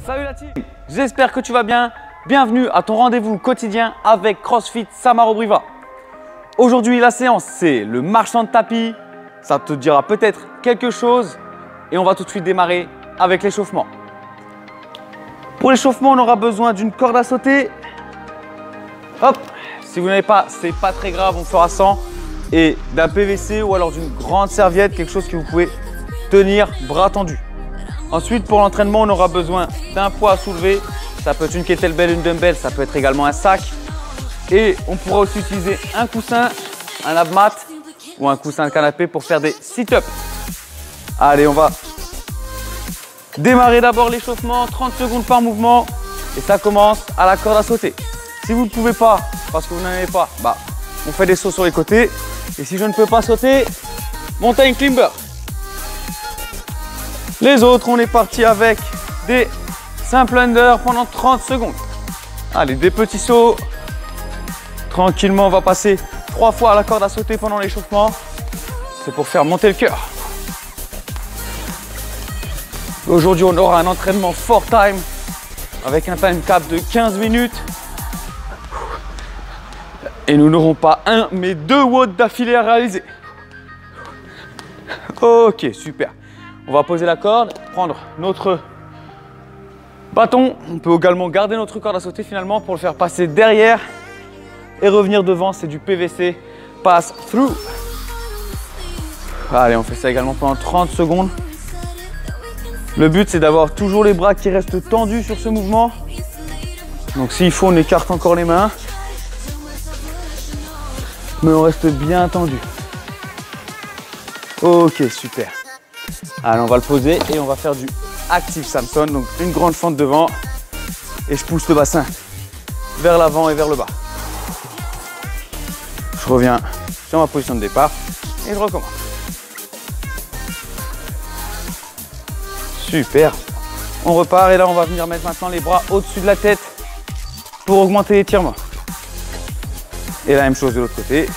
Salut la team, j'espère que tu vas bien. Bienvenue à ton rendez-vous quotidien avec CrossFit Samarobriva. Aujourd'hui, la séance, c'est le marchand de tapis. Ça te dira peut-être quelque chose et on va tout de suite démarrer avec l'échauffement. Pour l'échauffement, on aura besoin d'une corde à sauter. Hop, si vous n'avez pas, c'est pas très grave, on fera sans. Et d'un PVC ou alors d'une grande serviette, quelque chose que vous pouvez tenir bras tendus. Ensuite, pour l'entraînement, on aura besoin d'un poids à soulever. Ça peut être une kettlebell, une dumbbell, ça peut être également un sac. Et on pourra aussi utiliser un coussin, un ab mat ou un coussin de canapé pour faire des sit-ups. Allez, on va démarrer d'abord l'échauffement, 30 secondes par mouvement. Et ça commence à la corde à sauter. Si vous ne pouvez pas, parce que vous n'en avez pas, on fait des sauts sur les côtés. Et si je ne peux pas sauter, mountain climber. Les autres, on est parti avec des simples under pendant 30 secondes. Allez, des petits sauts. Tranquillement, on va passer 3 fois à la corde à sauter pendant l'échauffement. C'est pour faire monter le cœur. Aujourd'hui, on aura un entraînement fort time avec un time cap de 15 minutes. Et nous n'aurons pas un, mais 2 watts d'affilée à réaliser. Ok, super. On va poser la corde, prendre notre bâton. On peut également garder notre corde à sauter finalement pour le faire passer derrière et revenir devant. C'est du PVC pass through. Allez, on fait ça également pendant 30 secondes. Le but, c'est d'avoir toujours les bras qui restent tendus sur ce mouvement. Donc s'il faut, on écarte encore les mains. Mais on reste bien tendu. Ok, super. Allez, on va le poser et on va faire du Active Samson. Donc une grande fente devant. Et je pousse le bassin vers l'avant et vers le bas. Je reviens sur ma position de départ et je recommence. Super. On repart et là, on va venir mettre maintenant les bras au-dessus de la tête pour augmenter l'étirement. Et la même chose de l'autre côté.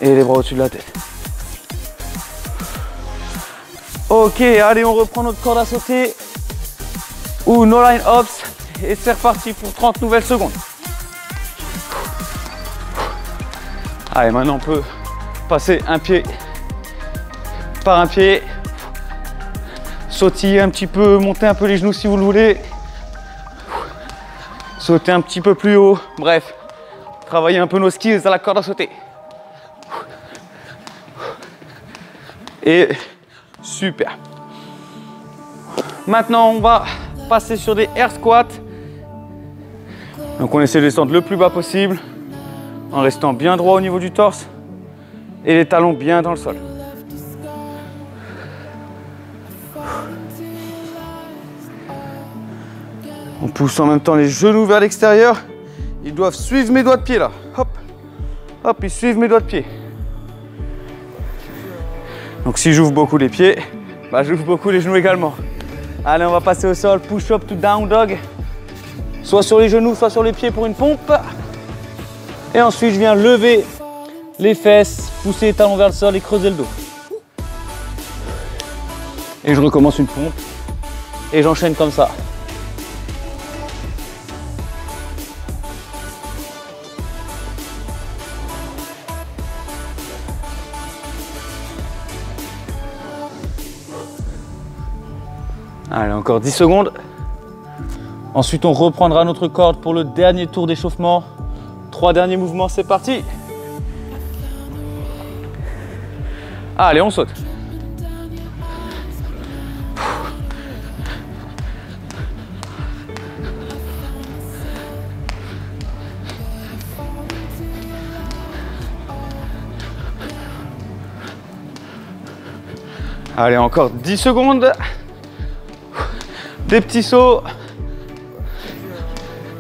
Et les bras au-dessus de la tête. Ok, allez, on reprend notre corde à sauter ou no line hops et c'est reparti pour 30 nouvelles secondes. Allez, maintenant on peut passer un pied par un pied, sautiller un petit peu, monter un peu les genoux si vous le voulez, sauter un petit peu plus haut, bref, travailler un peu nos skills à la corde à sauter. Et super. Maintenant, on va passer sur des air squats. Donc, on essaie de descendre le plus bas possible en restant bien droit au niveau du torse et les talons bien dans le sol. On pousse en même temps les genoux vers l'extérieur. Ils doivent suivre mes doigts de pied là. Hop, hop, ils suivent mes doigts de pied. Donc si j'ouvre beaucoup les pieds, j'ouvre beaucoup les genoux également. Allez, on va passer au sol, push-up to down dog. Soit sur les genoux, soit sur les pieds pour une pompe. Et ensuite, je viens lever les fesses, pousser les talons vers le sol et creuser le dos. Et je recommence une pompe. Et j'enchaîne comme ça. Allez, encore 10 secondes. Ensuite, on reprendra notre corde pour le dernier tour d'échauffement. 3 derniers mouvements, c'est parti. Allez, on saute. Allez, encore 10 secondes. Des petits sauts.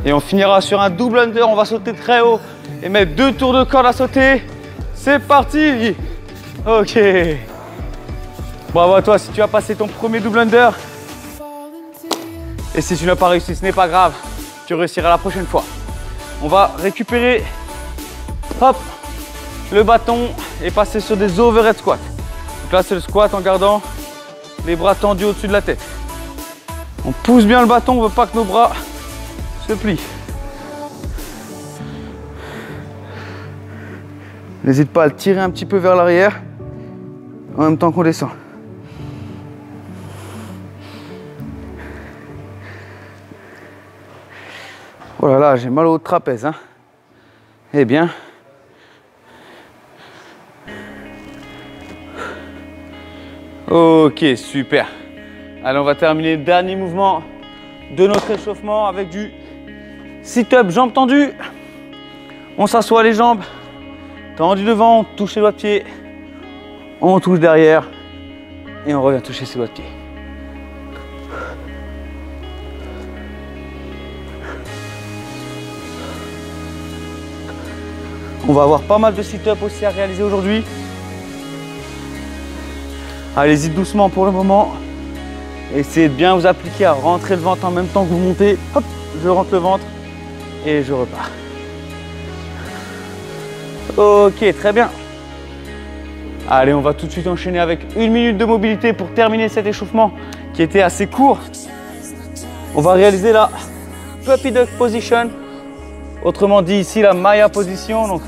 Et on finira sur un double under. On va sauter très haut et mettre 2 tours de corde à sauter. C'est parti. Ok. Bravo à toi si tu as passé ton premier double under. Et si tu n'as pas réussi, ce n'est pas grave. Tu réussiras la prochaine fois. On va récupérer. Hop. le bâton et passer sur des overhead squats. Donc là, c'est le squat en gardant les bras tendus au-dessus de la tête. On pousse bien le bâton, on ne veut pas que nos bras se plient. N'hésite pas à le tirer un petit peu vers l'arrière en même temps qu'on descend. Oh là là, j'ai mal au trapèze, hein. Eh bien. Ok, super. Allez, on va terminer le dernier mouvement de notre échauffement avec du sit-up, jambes tendues. On s'assoit les jambes tendues devant, on touche les doigts de pied, on touche derrière et on revient toucher ses doigts de pied. On va avoir pas mal de sit-up aussi à réaliser aujourd'hui. Allez-y doucement pour le moment. Essayez de bien vous appliquer à rentrer le ventre en même temps que vous montez. Hop, je rentre le ventre et je repars. Ok, très bien. Allez, on va tout de suite enchaîner avec 1 minute de mobilité pour terminer cet échauffement qui était assez court. On va réaliser la Puppy Dog Position. Autrement dit ici la Maya Position. Donc,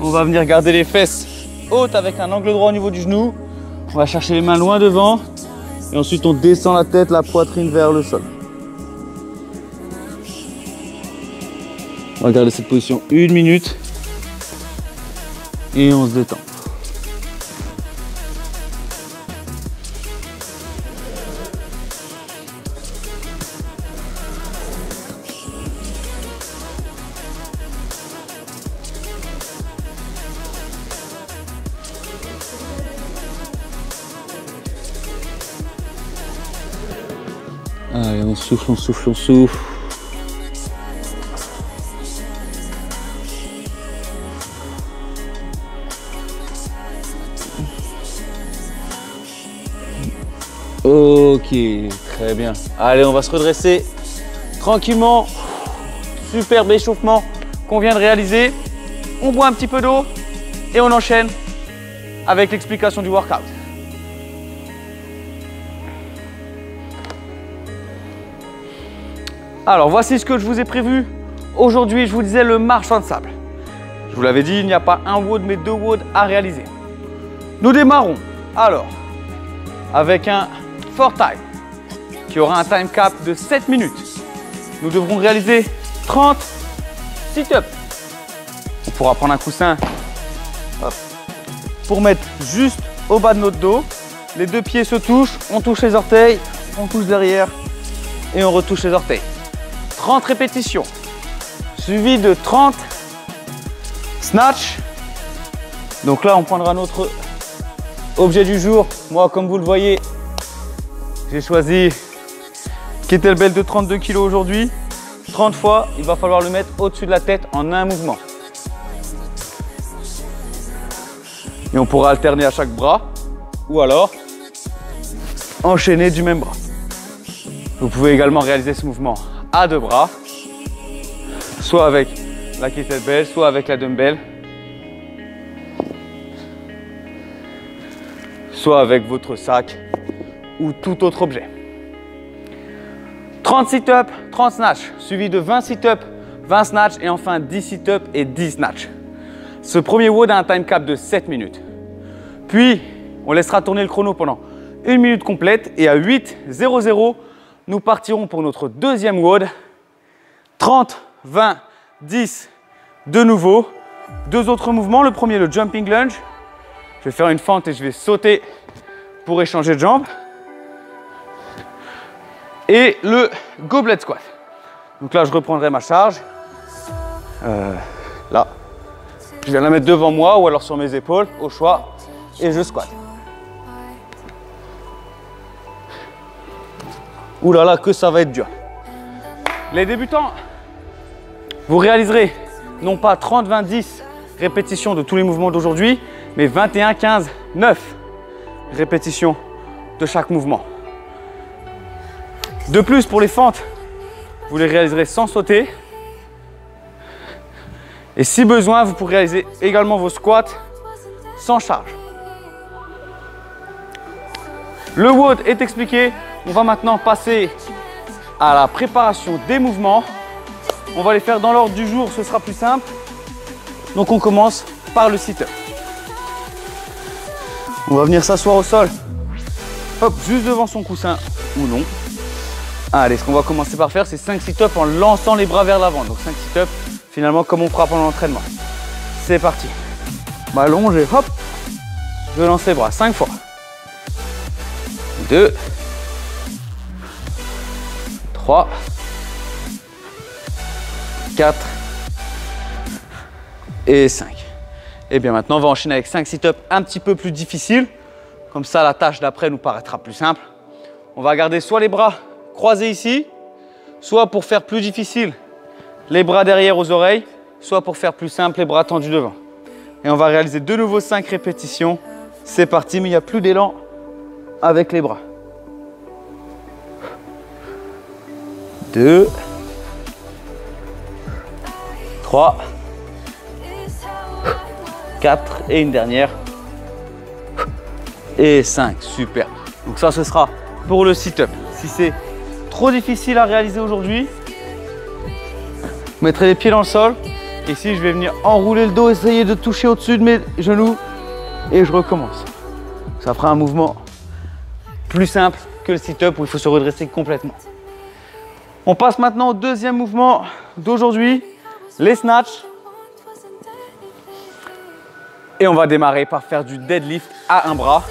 on va venir garder les fesses hautes avec un angle droit au niveau du genou. On va chercher les mains loin devant. Et ensuite, on descend la tête, la poitrine vers le sol. On va garder cette position 1 minute. Et on se détend. Allez, on souffle, on souffle, on souffle. Ok, très bien. Allez, on va se redresser tranquillement. Superbe échauffement qu'on vient de réaliser. On boit un petit peu d'eau et on enchaîne avec l'explication du workout. Alors, voici ce que je vous ai prévu. Aujourd'hui, je vous disais le marchand de sable. Je vous l'avais dit, il n'y a pas un WOD, mais 2 WOD à réaliser. Nous démarrons alors avec un for time qui aura un time cap de 7 minutes. Nous devrons réaliser 30 sit-ups. On pourra prendre un coussin hop, pour mettre juste au bas de notre dos. Les 2 pieds se touchent, on touche les orteils, on touche derrière et on retouche les orteils. 30 répétitions, suivi de 30 snatch. Donc là, on prendra notre objet du jour. Moi, comme vous le voyez, j'ai choisi kettlebell de 32 kg aujourd'hui. 30 fois, il va falloir le mettre au-dessus de la tête en un mouvement. Et on pourra alterner à chaque bras ou alors enchaîner du même bras. Vous pouvez également réaliser ce mouvement à 2 bras, soit avec la kettlebell, soit avec la dumbbell, soit avec votre sac ou tout autre objet. 30 sit-ups, 30 snatch, suivi de 20 sit-ups, 20 snatch et enfin 10 sit-ups et 10 snatch. Ce premier WOD a un time cap de 7 minutes. Puis, on laissera tourner le chrono pendant 1 minute complète et à 8:00, nous partirons pour notre deuxième WOD. 30, 20, 10 de nouveau. 2 autres mouvements. Le premier, le jumping lunge. Je vais faire une fente et je vais sauter pour échanger de jambes. Et le goblet squat. Donc là, je reprendrai ma charge. Là. Je viens la mettre devant moi ou alors sur mes épaules, au choix. Et je squatte. Ouh là là, que ça va être dur. Les débutants, vous réaliserez non pas 30, 20, 10 répétitions de tous les mouvements d'aujourd'hui, mais 21, 15, 9 répétitions de chaque mouvement. De plus, pour les fentes, vous les réaliserez sans sauter. Et si besoin, vous pourrez réaliser également vos squats sans charge. Le WOD est expliqué. On va maintenant passer à la préparation des mouvements. On va les faire dans l'ordre du jour, ce sera plus simple. Donc on commence par le sit-up. On va venir s'asseoir au sol. Hop, juste devant son coussin ou non. Allez, ce qu'on va commencer par faire, c'est 5 sit-up en lançant les bras vers l'avant. Donc 5 sit-up, finalement, comme on fera pendant l'entraînement. C'est parti. M'allonge et hop, je lance les bras 5 fois. 2, 3, 4 et 5. Et bien maintenant, on va enchaîner avec 5 sit-up un petit peu plus difficiles. Comme ça, la tâche d'après nous paraîtra plus simple. On va garder soit les bras croisés ici, soit pour faire plus difficile, les bras derrière aux oreilles, soit pour faire plus simple, les bras tendus devant. Et on va réaliser de nouveau 5 répétitions. C'est parti, mais il n'y a plus d'élan avec les bras. 2, 3, 4 et une dernière. Et 5, super. Donc ça, ce sera pour le sit-up. Si c'est trop difficile à réaliser aujourd'hui, je mettrai les pieds dans le sol. Ici, je vais venir enrouler le dos, essayer de toucher au-dessus de mes genoux. Et je recommence. Ça fera un mouvement plus simple que le sit-up où il faut se redresser complètement. On passe maintenant au deuxième mouvement d'aujourd'hui, les snatchs. Et on va démarrer par faire du deadlift à un bras.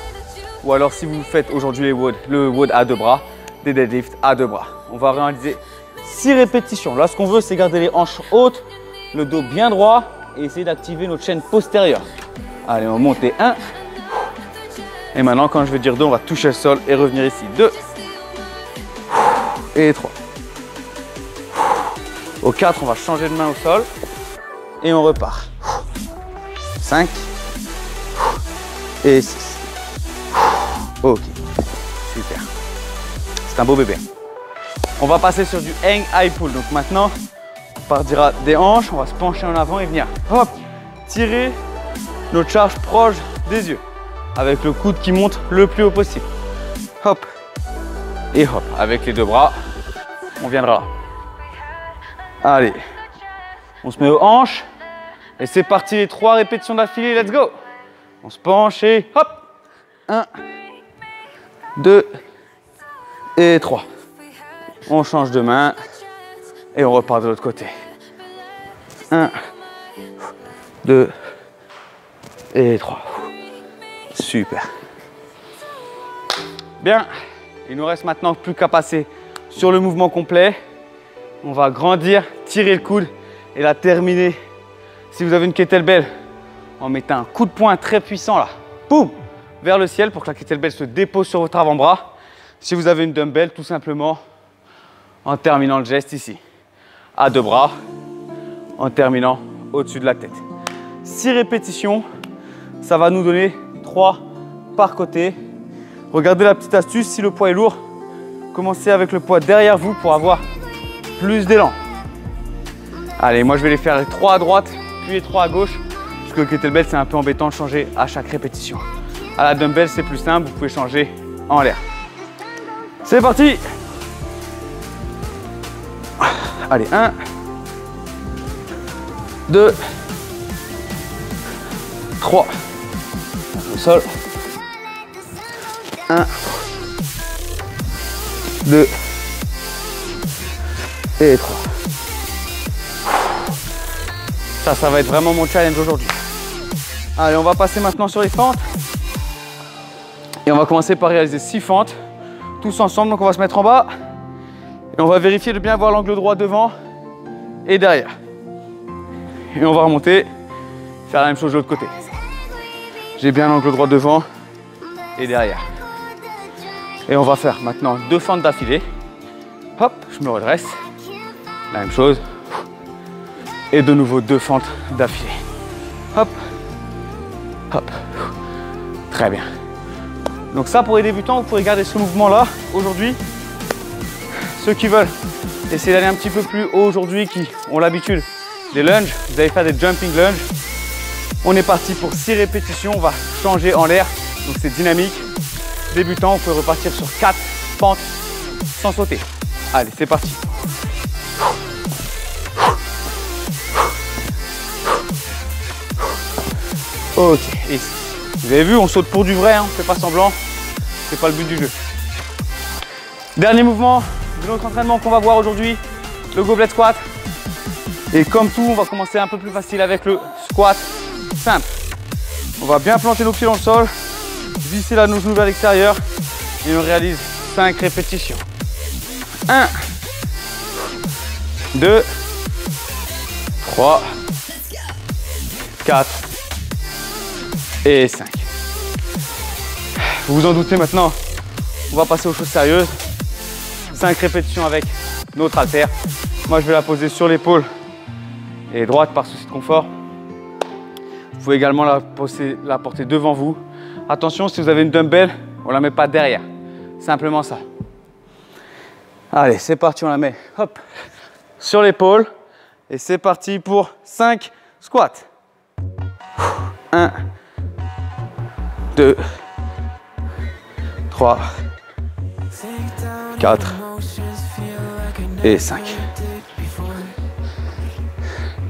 Ou alors si vous faites aujourd'hui le WOD à 2 bras, des deadlifts à 2 bras. On va réaliser 6 répétitions. Là, ce qu'on veut, c'est garder les hanches hautes, le dos bien droit et essayer d'activer notre chaîne postérieure. Allez, on va monter 1. Et maintenant, quand je vais dire 2, on va toucher le sol et revenir ici. 2 et 3. Au 4, on va changer de main au sol et on repart. 5 et 6. Ok, super. C'est un beau bébé. On va passer sur du hang high pull. Donc maintenant, on partira des hanches, on va se pencher en avant et venir hop, tirer notre charge proche des yeux avec le coude qui monte le plus haut possible. Hop et hop. Avec les 2 bras, on viendra là. Allez, on se met aux hanches et c'est parti, les 3 répétitions d'affilée, let's go. On se penche et hop, 1, 2 et 3. On change de main et on repart de l'autre côté. 1, 2 et 3. Super. Bien, il nous reste maintenant plus qu'à passer sur le mouvement complet. On va grandir, tirer le coude et la terminer. Si vous avez une kettlebell, en mettant un coup de poing très puissant là, boum, vers le ciel pour que la kettlebell se dépose sur votre avant-bras. Si vous avez une dumbbell, tout simplement en terminant le geste ici, à 2 bras, en terminant au-dessus de la tête. 6 répétitions, ça va nous donner 3 par côté. Regardez la petite astuce, si le poids est lourd, commencez avec le poids derrière vous pour avoir plus d'élan. Allez, moi je vais les faire les 3 à droite, puis les 3 à gauche, parce que le kettlebell c'est un peu embêtant de changer à chaque répétition. À la dumbbell c'est plus simple, vous pouvez changer en l'air. C'est parti. Allez, 1, 2, 3, au sol, 1, 2 et 3. Ça va être vraiment mon challenge aujourd'hui. Allez, on va passer maintenant sur les fentes. Et on va commencer par réaliser 6 fentes, tous ensemble. Donc on va se mettre en bas. Et on va vérifier de bien avoir l'angle droit devant et derrière. Et on va remonter, faire la même chose de l'autre côté. J'ai bien l'angle droit devant et derrière. Et on va faire maintenant 2 fentes d'affilée. Hop, je me redresse. La même chose. Et de nouveau 2 fentes d'affilée. Hop, hop. Très bien. Donc ça, pour les débutants, vous pourrez garder ce mouvement-là aujourd'hui. Ceux qui veulent essayer d'aller un petit peu plus haut aujourd'hui, qui ont l'habitude des lunges, vous allez faire des jumping lunges. On est parti pour 6 répétitions, on va changer en l'air, donc c'est dynamique. Débutant, vous pouvez repartir sur 4 pentes sans sauter. Allez, c'est parti. Ok, et vous avez vu, on saute pour du vrai, hein, on ne fait pas semblant, c'est pas le but du jeu. Dernier mouvement de notre entraînement qu'on va voir aujourd'hui, le goblet squat. Et comme tout, on va commencer un peu plus facile avec le squat simple. On va bien planter nos pieds dans le sol, visser nos genoux vers l'extérieur et on réalise 5 répétitions. 1, 2, 3, 4 et 5. Vous vous en doutez maintenant, on va passer aux choses sérieuses. 5 répétitions avec notre haltère. Moi, je vais la poser sur l'épaule et droite par souci de confort. Vous pouvez également la porter devant vous. Attention, si vous avez une dumbbell, on ne la met pas derrière. Simplement ça. Allez, c'est parti, on la met hop, sur l'épaule. Et c'est parti pour 5 squats. 1, 2, 3, 4 et 5.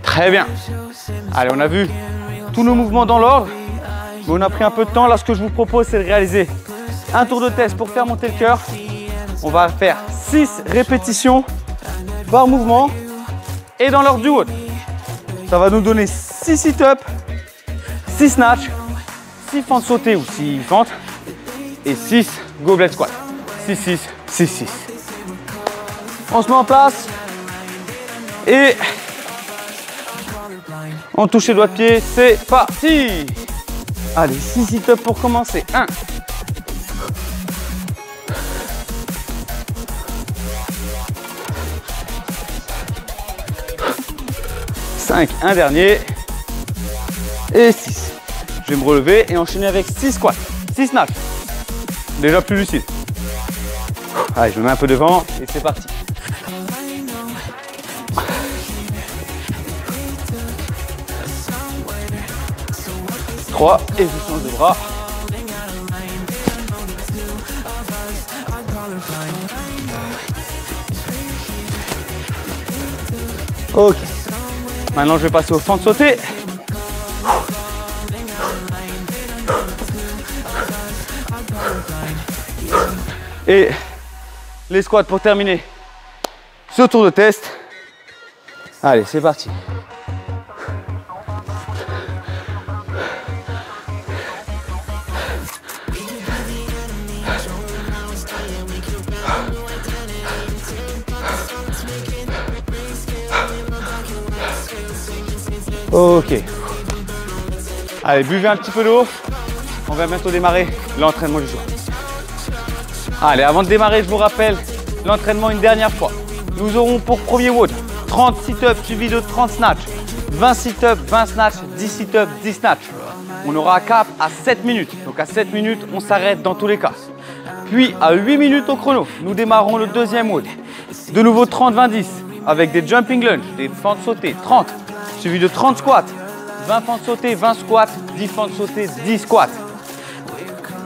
Très bien. Allez, on a vu tous nos mouvements dans l'ordre, mais on a pris un peu de temps. Là, ce que je vous propose, c'est de réaliser un tour de test pour faire monter le cœur. On va faire 6 répétitions par mouvement et dans l'ordre du haut. Ça va nous donner 6 sit-ups, 6 snatch, 6 fentes sautées ou 6 fentes et 6 goblet squat. 6, 6, 6, 6. On se met en place et on touche les doigts de pied. C'est parti. Allez, 6 sit-ups pour commencer. 1. 5, un dernier. Et 6. Je vais me relever et enchaîner avec 6 squats. 6 snatch. Déjà plus lucide. Allez, je me mets un peu devant et c'est parti. 3 et je change de bras. Ok. Maintenant, je vais passer aux fentes sautées. Et les squats pour terminer ce tour de test. Allez, c'est parti. Ok. Allez, buvez un petit peu d'eau. On va bientôt démarrer l'entraînement du jour. Allez, avant de démarrer, je vous rappelle l'entraînement une dernière fois. Nous aurons pour premier WOD 30 sit-ups suivi de 30 snatch, 20 sit-ups, 20 snatch, 10 sit-ups, 10 snatch. On aura un cap à 7 minutes. Donc à 7 minutes, on s'arrête dans tous les cas. Puis à 8 minutes au chrono, nous démarrons le deuxième WOD. De nouveau 30-20-10 avec des jumping lunges, des fentes sautées, 30, suivi de 30 squats, 20 fentes sautées, 20 squats, 10 fentes sautées, 10 squats.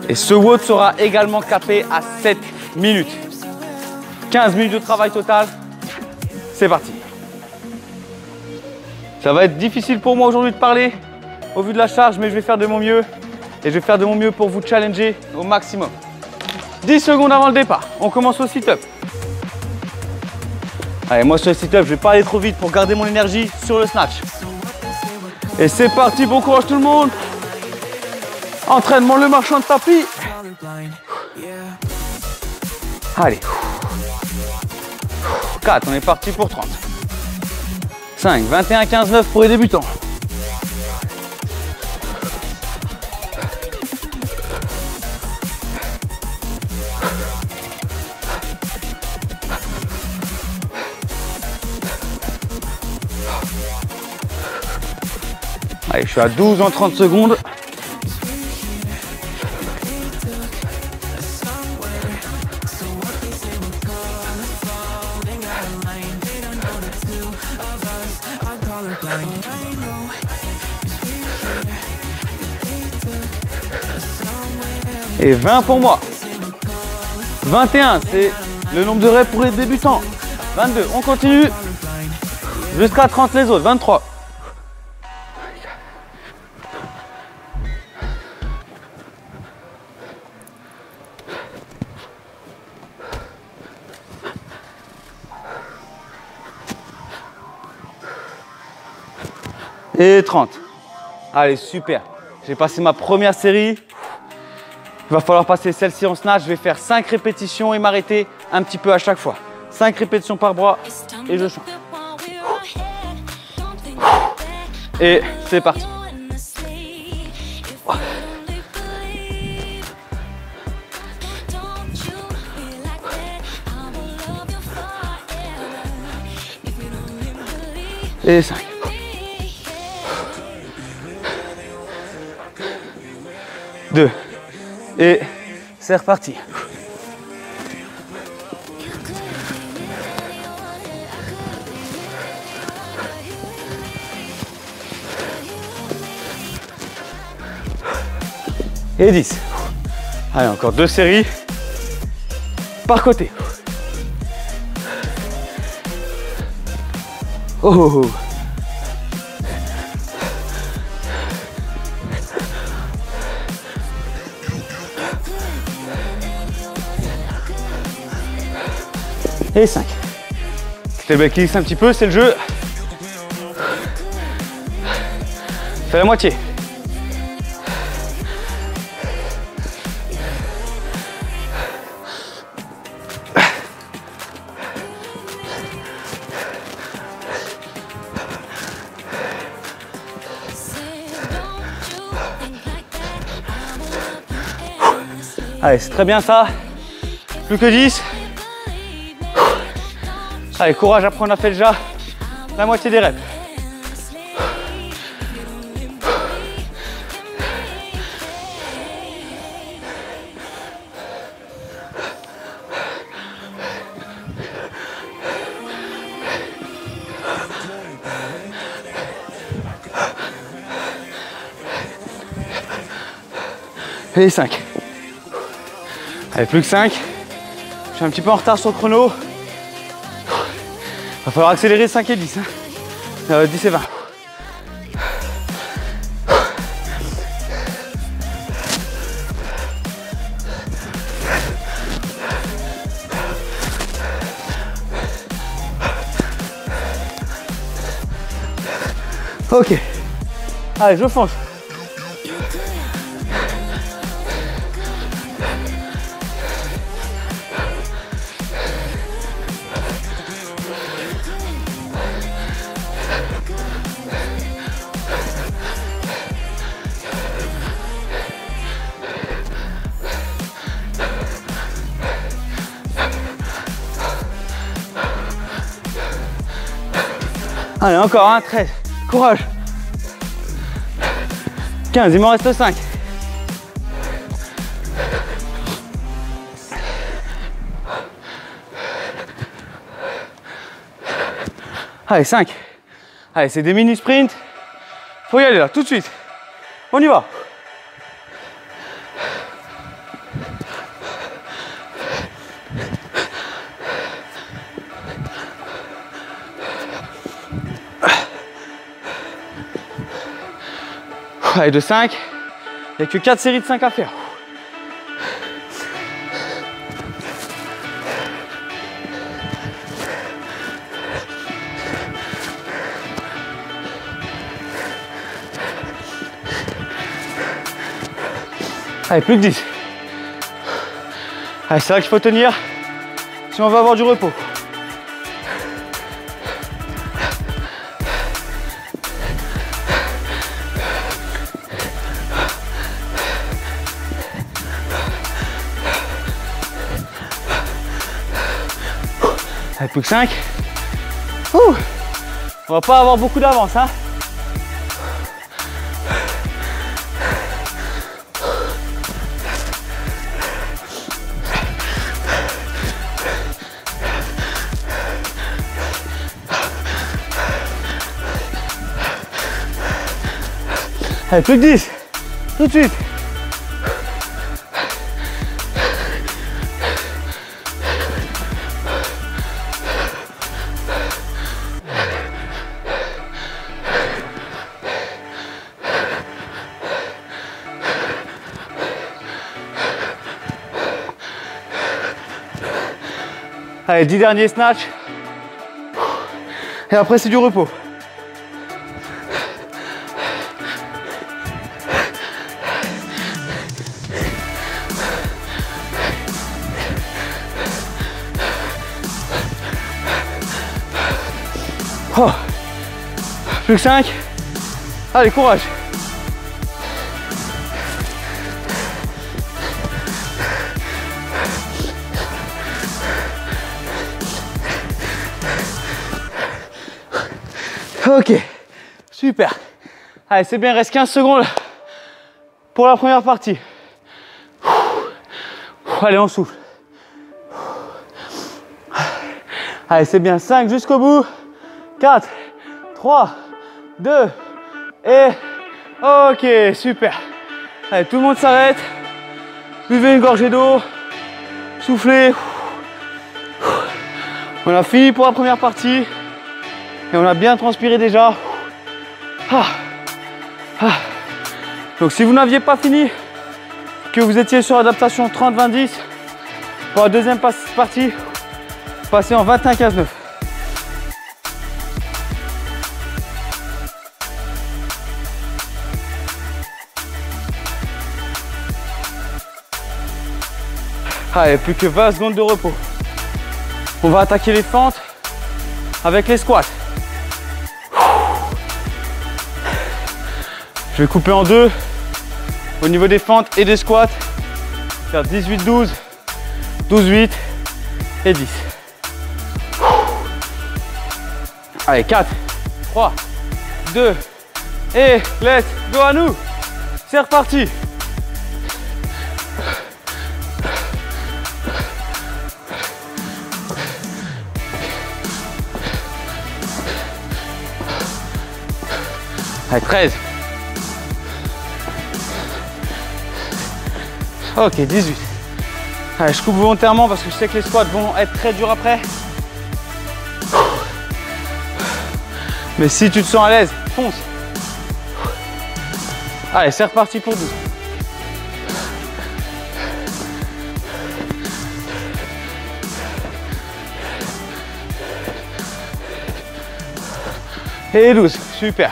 Et ce WOD sera également capé à 7 minutes. 15 minutes de travail total. C'est parti. Ça va être difficile pour moi aujourd'hui de parler au vu de la charge, mais je vais faire de mon mieux. Et je vais faire de mon mieux pour vous challenger au maximum. 10 secondes avant le départ. On commence au sit-up. Allez, moi sur le sit-up, je vais pas aller trop vite pour garder mon énergie sur le snatch. Et c'est parti, bon courage tout le monde. Entraînement le marchand de tapis. Allez. 4, on est parti pour 30. 5, 21, 15, 9 pour les débutants. Allez, je suis à 12 en 30 secondes. Et 20 pour moi. 21, c'est le nombre de reps pour les débutants. 22, on continue. Jusqu'à 30 les autres. 23. Et 30. Allez, super. J'ai passé ma première série. Il va falloir passer celle-ci en snatch. Je vais faire 5 répétitions et m'arrêter un petit peu à chaque fois. 5 répétitions par bras et je change. Et c'est parti. Et 5. Deux. Et c'est reparti. Et 10. Allez, encore 2 séries par côté. Oh, oh, oh. Et 5. C'est le glisse un petit peu, c'est le jeu. Fais la moitié. Allez, c'est très bien ça. Plus que 10. Allez, courage, après on a fait déjà la moitié des reps. Et 5. Allez, plus que 5. Je suis un petit peu en retard sur le chrono. Il va falloir accélérer 5 et 10. 10 et 20. Ok. Allez, je fonce. Allez, encore un, 13. Courage. 15, il m'en reste 5. Allez, 5. Allez, c'est des mini sprints. Faut y aller là, tout de suite. On y va. Allez, de 5. Il n'y a que 4 séries de 5 à faire. Allez, plus que 10. Allez, c'est là qu'il faut tenir si on veut avoir du repos. Allez, plus que 5. Ouh. On va pas avoir beaucoup d'avance, hein. Allez, plus que 10. Tout de suite. Allez, 10 derniers snatchs. Et après, c'est du repos. Oh. Plus que 5. Allez, courage. Ok, super. Allez, c'est bien, il reste 15 secondes pour la première partie. Allez, on souffle. Allez, c'est bien, 5 jusqu'au bout. 4, 3, 2, et ok, super. Allez, tout le monde s'arrête. Buvez une gorgée d'eau. Soufflez. On a fini pour la première partie. Et on a bien transpiré déjà. Donc si vous n'aviez pas fini, que vous étiez sur adaptation 30-20-10, pour la deuxième partie, passez en 21-15-9. Allez, plus que 20 secondes de repos. On va attaquer les fentes avec les squats. Je vais couper en deux au niveau des fentes et des squats. Faire 18-12, 12-8 et 10. Allez, 4, 3, 2 et let's go à nous. C'est reparti. Allez, 13. Ok, 18. Allez, je coupe volontairement parce que je sais que les squats vont être très durs après. Mais si tu te sens à l'aise, fonce. Allez, c'est reparti pour 12. Et 12, super.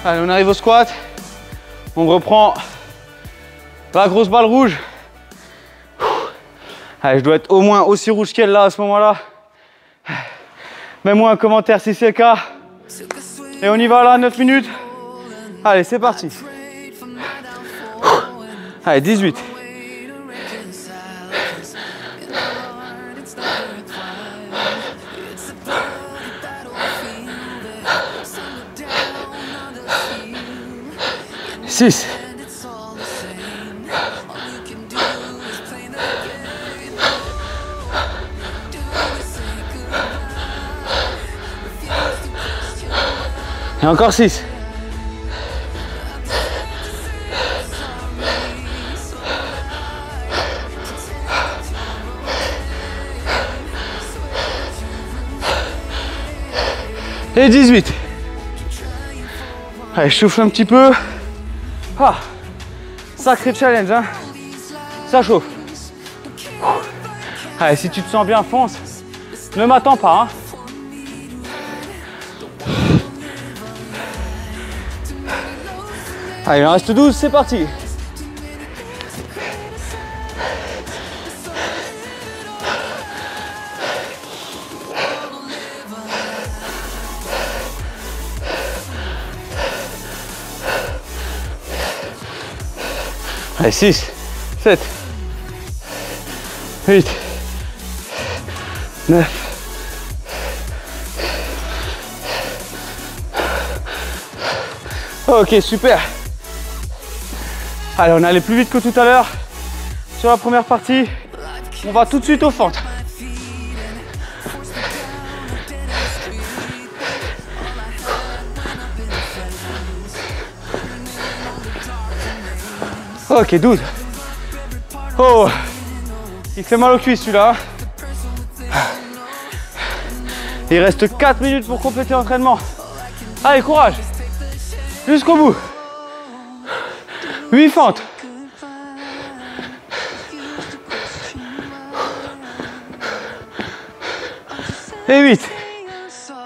Allez, on arrive au squat. On reprend la grosse balle rouge. Allez, je dois être au moins aussi rouge qu'elle là à ce moment-là. Mets-moi un commentaire si c'est le cas. Et on y va là, 9 minutes. Allez, c'est parti. Allez, 18. Six. Et encore 6. Et 18. Allez, je souffle un petit peu. Ah, sacré challenge, hein. Ça chauffe. Allez, si tu te sens bien, fonce. Ne m'attends pas, hein. Allez, il en reste 12, c'est parti. Allez, 6, 7, 8, 9. Ok, super. Allez, on est allé plus vite que tout à l'heure sur la première partie. On va tout de suite aux fentes. Ok, 12. Oh, il fait mal aux cuisses celui-là. Il reste 4 minutes pour compléter l'entraînement. Allez, courage. Jusqu'au bout. 8 fentes. Et 8.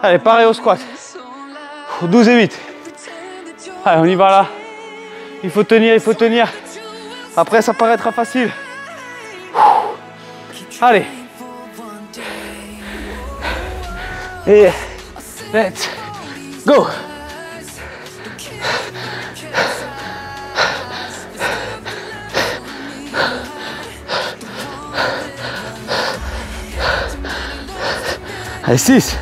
Allez, pareil au squat. 12 et 8. Allez, on y va là. Il faut tenir, il faut tenir. Après, ça paraîtra facile. Allez. Et let's go. Allez, 6.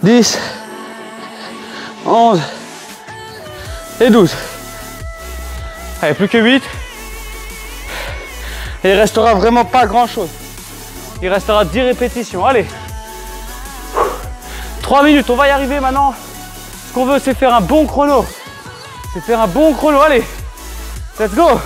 10, 11 et 12. Allez, plus que 8. Et il restera vraiment pas grand chose. Il restera 10 répétitions. Allez. 3 minutes, on va y arriver maintenant. Ce qu'on veut, c'est faire un bon chrono. C'est faire un bon chrono. Allez. Let's go.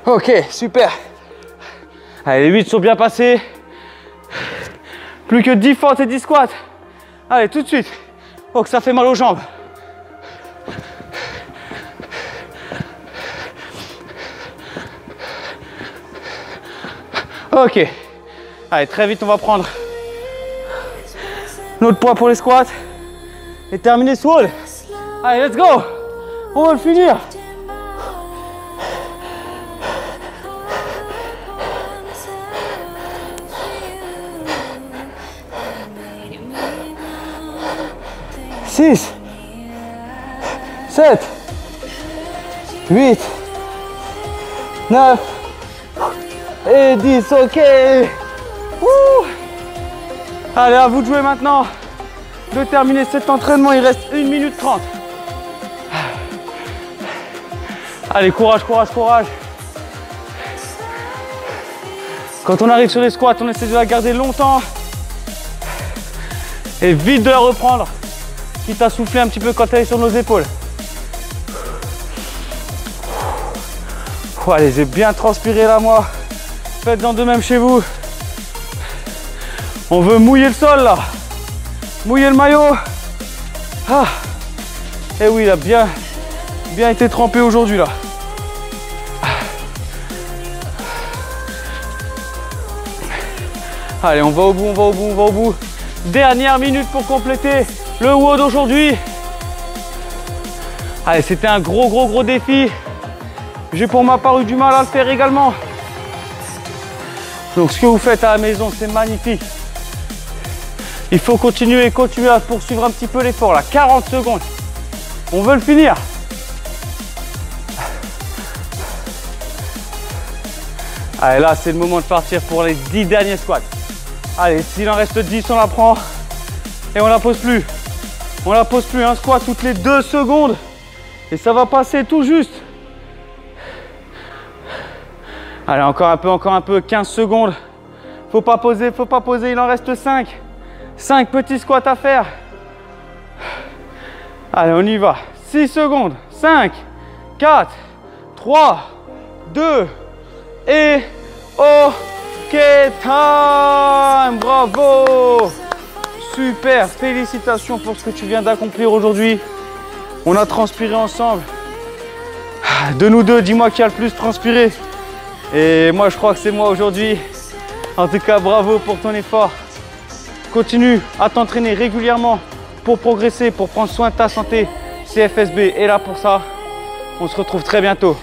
Ok, super. Allez, les 8 sont bien passés. Plus que 10 fentes et 10 squats. Allez, tout de suite. Oh, que ça fait mal aux jambes. Ok. Allez, très vite, on va prendre notre poids pour les squats. Et terminer ce wall. Allez, let's go. On va le finir. Six, 7, 8, 9 et 10, ok. Wouh. Allez, à vous de jouer maintenant, de terminer cet entraînement, il reste 1 minute 30. Allez, courage, courage, courage. Quand on arrive sur les squats, on essaie de la garder longtemps et vite de la reprendre. Quitte à souffler un petit peu quand elle est sur nos épaules. Allez, j'ai bien transpiré là, moi. Faites-en de même chez vous. On veut mouiller le sol là. Mouiller le maillot. Ah. Et oui, il a bien été trempé aujourd'hui là. Allez, on va au bout, on va au bout, on va au bout. Dernière minute pour compléter le WOD d'aujourd'hui. Allez, c'était un gros défi. J'ai pour ma part eu du mal à le faire également. Donc ce que vous faites à la maison, c'est magnifique. Il faut continuer à poursuivre un petit peu l'effort là. 40 secondes. On veut le finir. Allez, là, c'est le moment de partir pour les 10 derniers squats. Allez, s'il en reste 10, on la prend. Et on la pose plus. On la pose plus, un squat toutes les 2 secondes. Et ça va passer tout juste. Allez, encore un peu, 15 secondes. Faut pas poser, il en reste 5. 5 petits squats à faire. Allez, on y va. 6 secondes. 5, 4, 3, 2 et OK time. Bravo. Super, félicitations pour ce que tu viens d'accomplir aujourd'hui. On a transpiré ensemble. De nous deux, dis-moi qui a le plus transpiré. Et moi, je crois que c'est moi aujourd'hui. En tout cas, bravo pour ton effort. Continue à t'entraîner régulièrement pour progresser, pour prendre soin de ta santé. CFSB est là pour ça. On se retrouve très bientôt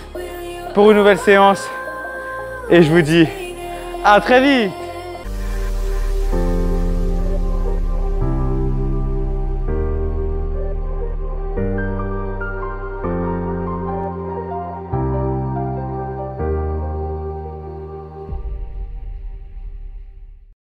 pour une nouvelle séance. Et je vous dis à très vite.